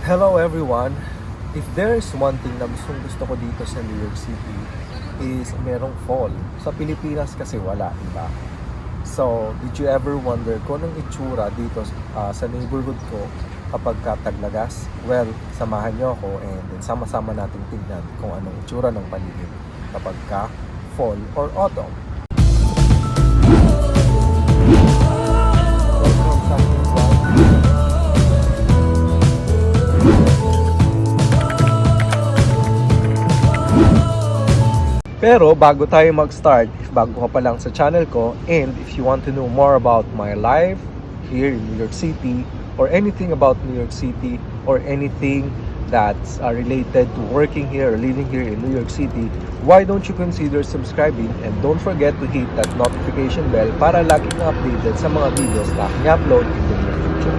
Hello everyone! If there is one thing na gusto ko dito sa New York City is merong fall. Sa Pilipinas kasi wala, diba? So, did you ever wonder kung anong itsura dito sa neighborhood ko kapag taglagas? Well, samahan nyo ako and then sama-sama nating tingnan kung anong itsura ng paligid kapag fall or autumn. Pero bago tayo mag-start, if bago ka pa lang sa channel ko, and if you want to know more about my life here in New York City, or anything about New York City, or anything that's related to working here or living here in New York City, why don't you consider subscribing and don't forget to hit that notification bell para lagi kang updated sa mga videos na aking upload in the near future.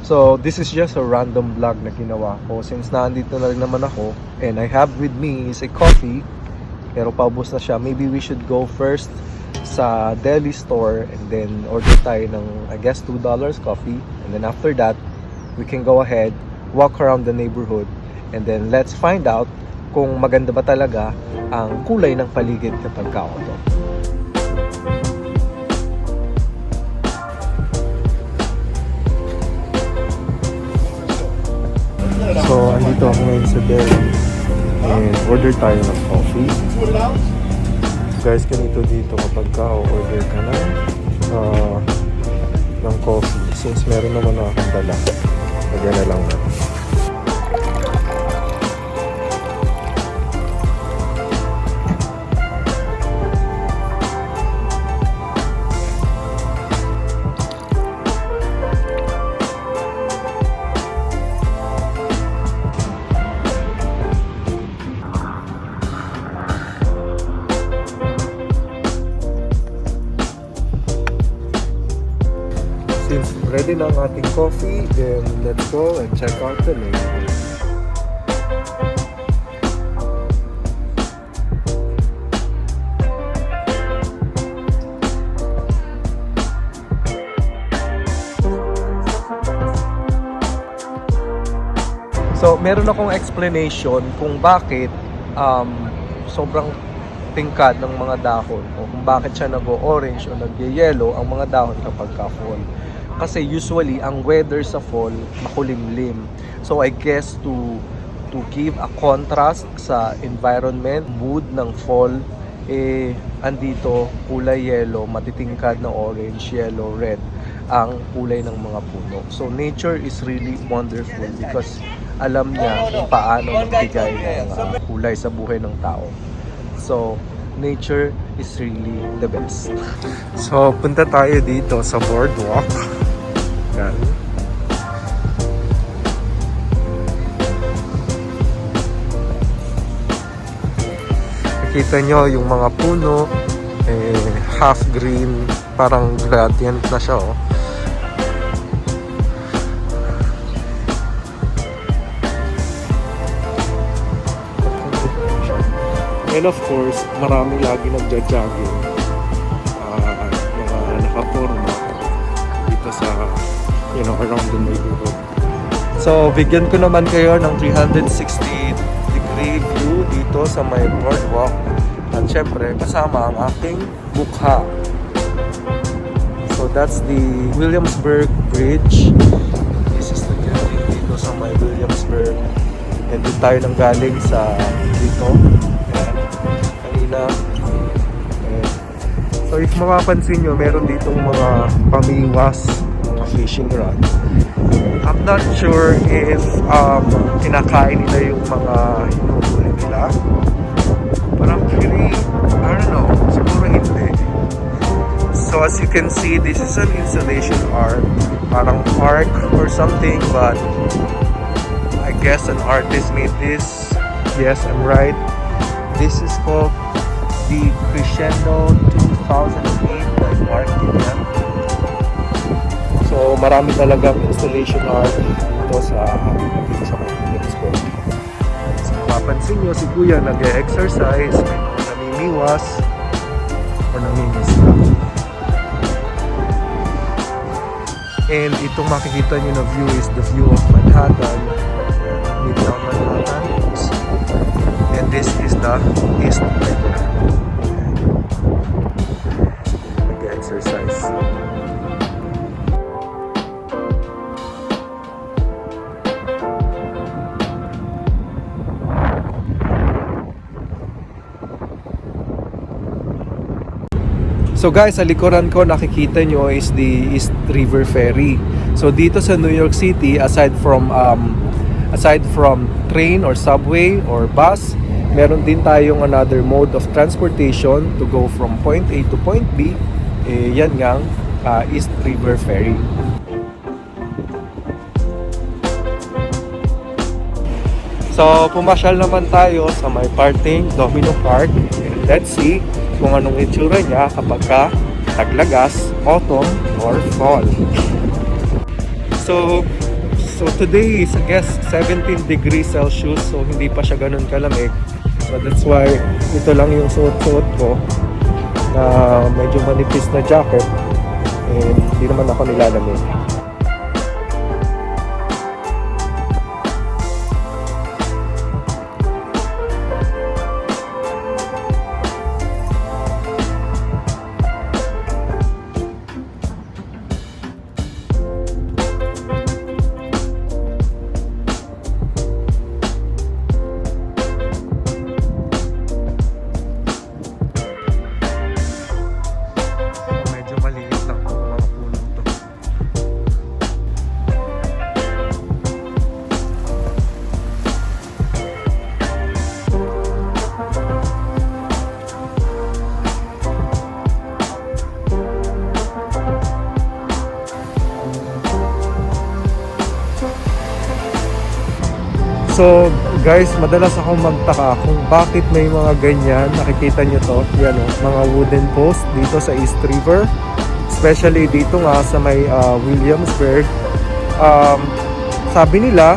So this is just a random vlog na ginawa ko since nandito na rin naman ako, and I have with me is a coffee. Pero paubos na siya. Maybe we should go first sa deli store and then order tayo ng, I guess, $2 coffee. And then after that, we can go ahead, walk around the neighborhood, and then let's find out kung maganda ba talaga ang kulay ng paligid kapag autumn. So, andito ako ngayon sa deli. And order tayo ng coffee. Guys, ganito dito kapag order ka ng coffee. Since meron naman akong dala, lagyan na lang natin. Since ready na ang ating coffee, then let's go and check out the neighborhood. So, meron akong explanation kung bakit sobrang tingkad ng mga dahon o kung bakit siya nag-orange o nag-yellow ang mga dahon kapag fall. Kasi usually ang weather sa fall makulimlim. So I guess to give a contrast sa environment, mood ng fall, andito kulay yellow, matitingkad na orange, yellow, red ang kulay ng mga puno. So nature is really wonderful because alam niya kung paano magbigay ng kulay sa buhay ng tao. So nature is really the best. So punta tayo dito sa boardwalk. Yan. Nakita nyo yung mga puno, half green, parang gradient na siya, oh. And of course, marami lagi nagja-jogging, mga nakaporma dito sa, around the neighborhood. So, bigyan ko naman kayo ng 360-degree view dito sa may boardwalk. At syempre, kasama ang aking mukha. So, that's the Williamsburg Bridge. This is the building dito sa may Williamsburg. And dito tayo nang galing sa dito. Kanina. So if mapapansin nyo, meron ditong mga pamiwas, mga fishing rod. I'm not sure if kinakain nila yung mga hinuhuli nila. But I'm pretty, I don't know, siguro hindi. So as you can see, this is an installation art. Parang park or something, but I guess an artist made this. Yes, I'm right. This is called the Crescendo 2008 by Mark Gillian. So marami talagang installation art dito sa Williamsburg. So mapapansin nyo si Kuya nag-exercise, may mga namimiwas o namimisla. And itong makikita nyo na view is the view of Manhattan. So guys, sa likuran ko nakikita nyo is the East River Ferry. So dito sa New York City, aside from train or subway or bus, meron din tayong another mode of transportation to go from point A to point B. Yan ngang East River Ferry. So pumasyal naman tayo sa may parting Domino Park. And let's see kung anong itsura niya kapag taglagas, autumn or fall. So today is I guess 17 degrees Celsius, so hindi pa siya ganun kalamig. So that's why ito lang yung suot-suot ko na medyo manipis na jacket, and hindi naman ako nilalamig. So guys, madalas akong magtaka kung bakit may mga ganyan. Nakikita nyo to, yan mga wooden post dito sa East River, especially dito nga sa may Williamsburg. Sabi nila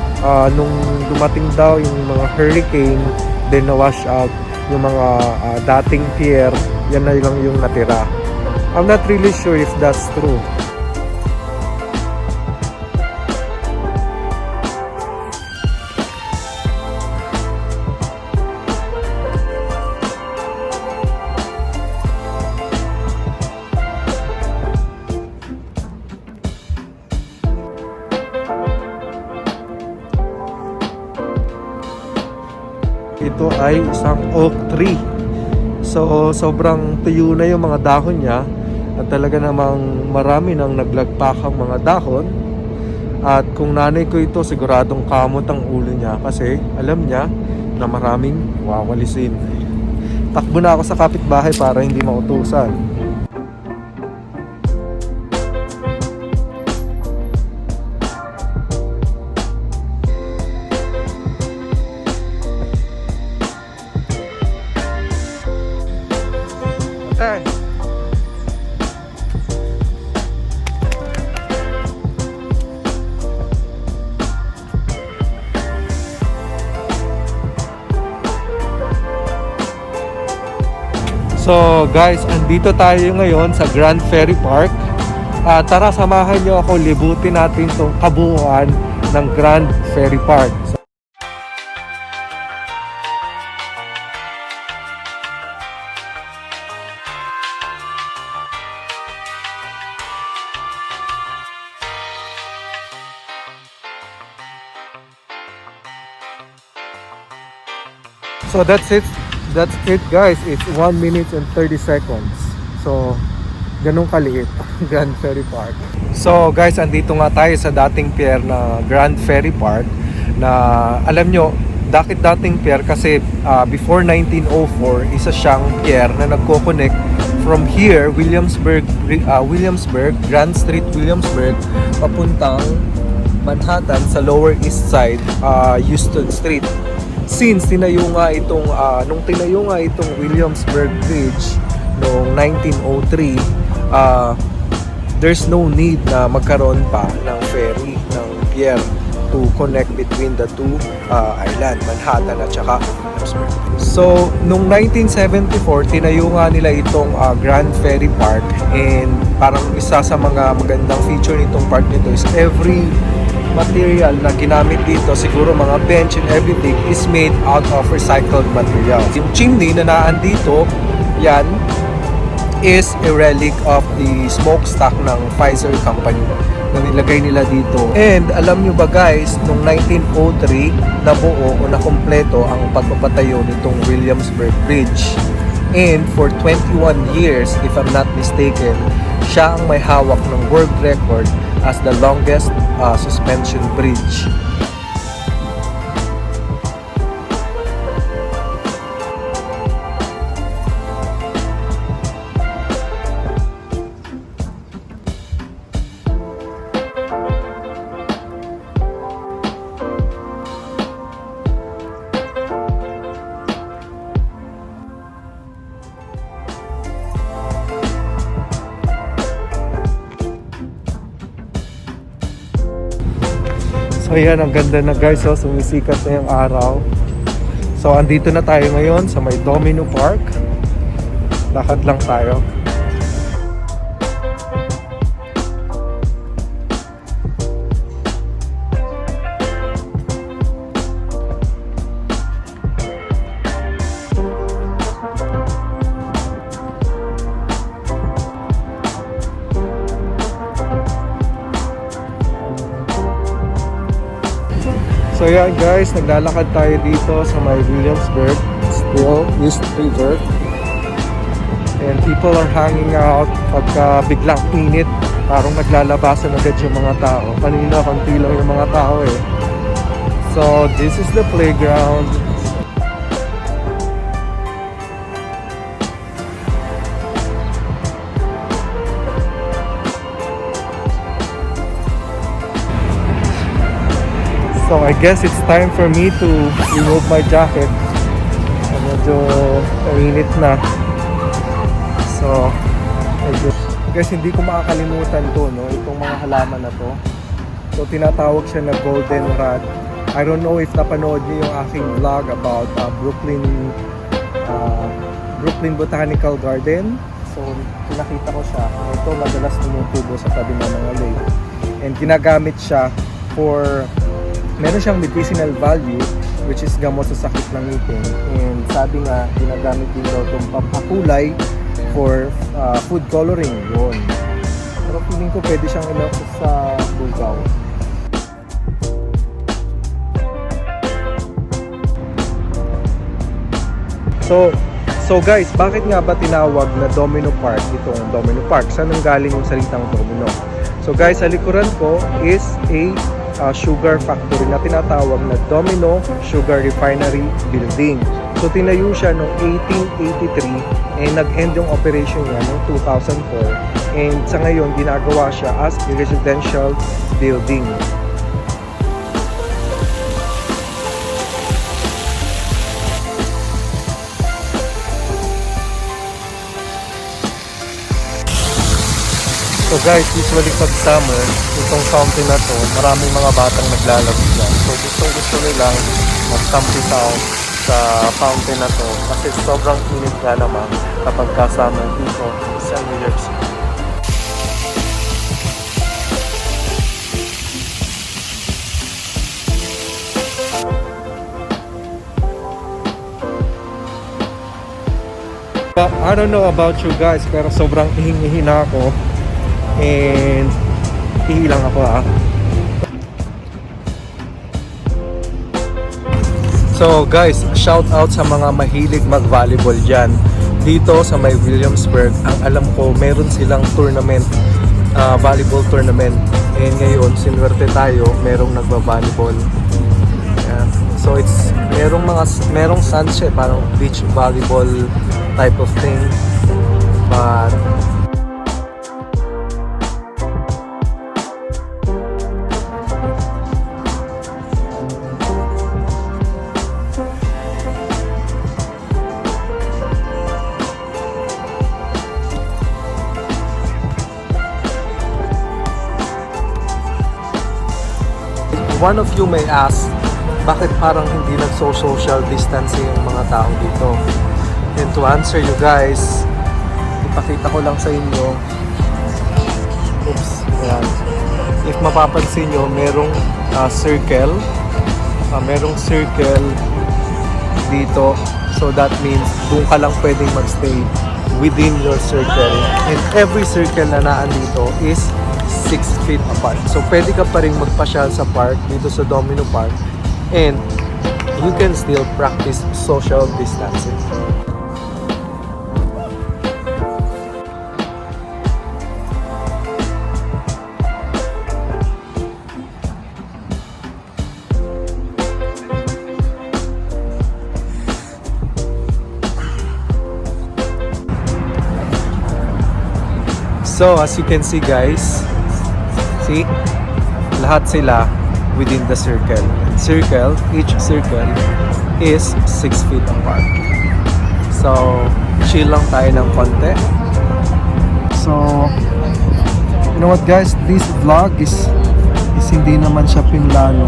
nung dumating daw yung mga hurricane, then na-wash out yung mga dating pier, yan na lang yung natira. I'm not really sure if that's true. Ito ay isang oak tree. So sobrang tuyo na yung mga dahon niya, at talaga namang marami nang naglagpakang mga dahon. At kung nanay ko ito, siguradong kamot ang ulo niya kasi alam niya na maraming wawalisin. Takbo na ako sa kapitbahay para hindi mautusan. So guys, andito tayo ngayon sa Grand Ferry Park. Tara, samahan nyo ako, libutin natin itong kabuuan ng Grand Ferry Park. So that's it guys, it's 1 minute and 30 seconds. So ganun kaliit Grand Ferry Park. So guys, andito nga tayo sa dating pier na Grand Ferry Park, na alam nyo, bakit dating pier? Kasi before 1904, isa siyang pier na nagko-connect from here, Williamsburg, Grand Street, Williamsburg, papuntang Manhattan sa Lower East Side, Houston Street. Since nung tinayo nga itong Williamsburg Bridge noong 1903, there's no need na magkaroon pa ng ferry, ng pier to connect between the two island, Manhattan at saka Williamsburg. So noong 1974, tinayo nga nila itong Grand Ferry Park, and parang isa sa mga magandang feature nitong park nito is every material na ginamit dito, siguro mga bench and everything, is made out of recycled material. Yung chimney na naandito, yan is a relic of the smokestack ng Pfizer company na nilagay nila dito. And alam nyo ba guys, noong 1903 nabuo o nakompleto ang pagpapatayo nitong Williamsburg Bridge. And for 21 years, if I'm not mistaken, siya ang may hawak ng world record as the longest suspension bridge. So yan, ang ganda na guys, so sumisikat na yung araw. So andito na tayo ngayon sa may Domino Park. Lakad lang tayo. So yan guys, naglalakad tayo dito sa may Williamsburg, still East River. And people are hanging out pagka biglang init, parang naglalabasan agad yung mga tao. Kanina, konti lang yung mga tao eh. So this is the playground. So I guess it's time for me to remove my jacket. Medyo mainit na. So I guess hindi ko makakalimutan to, no? Itong mga halaman na to. So tinatawag siya na goldenrod. I don't know if napanood niyo yung aking vlog about Brooklyn Botanical Garden. So nakita ko siya. Ito madalas tumutubo sa tabi ng mga lake. And ginagamit siya for, meron siyang medicinal value, which is gamot sa sakit ng ngipin. And sabi nga, ginagamit din daw itong pampakulay for food coloring yun. Pero feeling ko pwede siyang ilok sa bugaw. So guys, bakit nga ba tinawag na Domino Park itong Domino Park? Saan nang galing yung salitang domino? So guys, sa likuran ko is a sugar factory na tinatawag na Domino Sugar Refinery Building. So tinayo siya noong 1883 and nag-end yung operation niya noong 2004, and sa ngayon ginagawa siya as a residential building. So guys, usually pag summer, itong fountain na to, maraming mga batang naglalaro dyan. So gusto nilang mag-camping out sa fountain na to kasi sobrang init nga naman kapag ka-summer dito sa New York City. But I don't know about you guys, pero sobrang ihingi na ako. And ihilang ako So guys, shout out sa mga mahilig mag-volleyball dyan. Dito sa may Williamsburg, ang alam ko meron silang tournament, volleyball tournament. And ngayon, sinwerte tayo, merong nagba-volleyball. Yeah. So it's merong sunset, parang beach volleyball type of thing. But one of you may ask, bakit parang hindi nagso-social distancing yung mga tao dito? And to answer you guys, ipakita ko lang sa inyo. Oops, ayan. If mapapansin nyo, merong circle. Merong circle dito. So that means doon ka lang pwedeng magstay within your circle. And every circle na naandito is 6 feet apart. So pwede ka pa rin magpasyal sa park dito sa Domino Park, and you can still practice social distancing. So as you can see guys, see, lahat sila within the circle. Each circle is 6 feet apart. So chill lang tayo ng konti. So you know what guys, this vlog is hindi naman siya pinlano.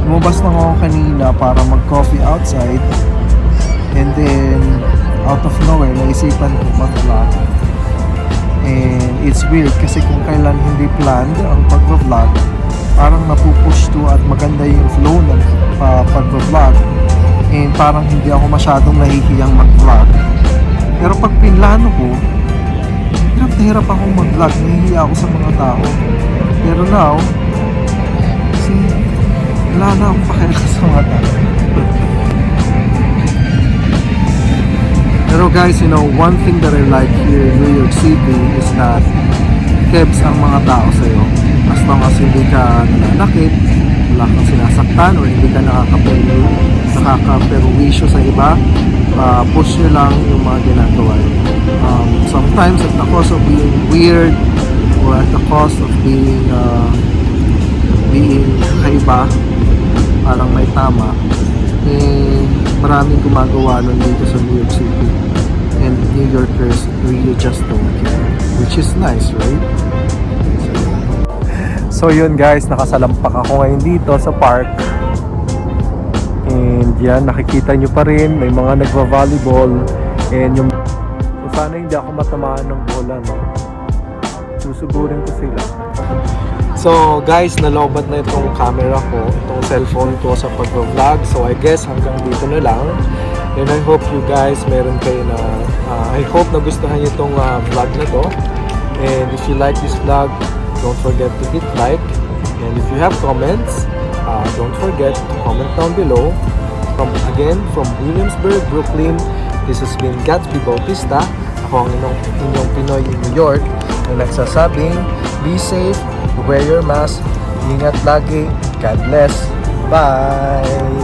Lumabas lang ako kanina para mag-coffee outside, and then out of nowhere naisipan ko mag-vlog. And it's weird kasi kung kailan hindi planned ang pag-vlog, parang napupush to at maganda yung flow ng pag-vlog, and parang hindi ako masyadong nahihiyang mag-vlog. Pero pag pinlano ko, hirap na hirap akong mag-vlog, nahihiya ako sa mga tao. Pero now, wala na akong pakialam sa mga tao. Pero guys, you know, one thing that I like here in New York City is that kebs ang mga tao sa'yo. As long as hindi ka nananakit, wala kang sinasaktan, or hindi ka nakakaperwisyo sa iba, push nyo lang yung mga ginagawa. Sometimes at the cost of being weird, or at the cost of being kakaiba, parang may tama, maraming gumagawa nun dito sa New York City, and New Yorkers really just don't care, which is nice, right? So yun guys, nakasalampak ako ngayon dito sa park, and yan, nakikita nyo pa rin may mga nagva-volleyball, and yung sana hindi ako matamaan ng bola, no? Susugurin ko sila. So guys, nalobat na itong camera ko, itong cellphone ko sa pag-vlog. So I guess hanggang dito na lang. And I hope you guys meron kayo na I hope nagustuhan niyo itong vlog na to. And if you like this vlog, don't forget to hit like. And if you have comments, don't forget to comment down below. From Williamsburg, Brooklyn, this has been Gatsby Bautista. Ako ang inyong Pinoy in New York na nagsasabing, be safe, wear your mask, ingat lagi, God bless, bye!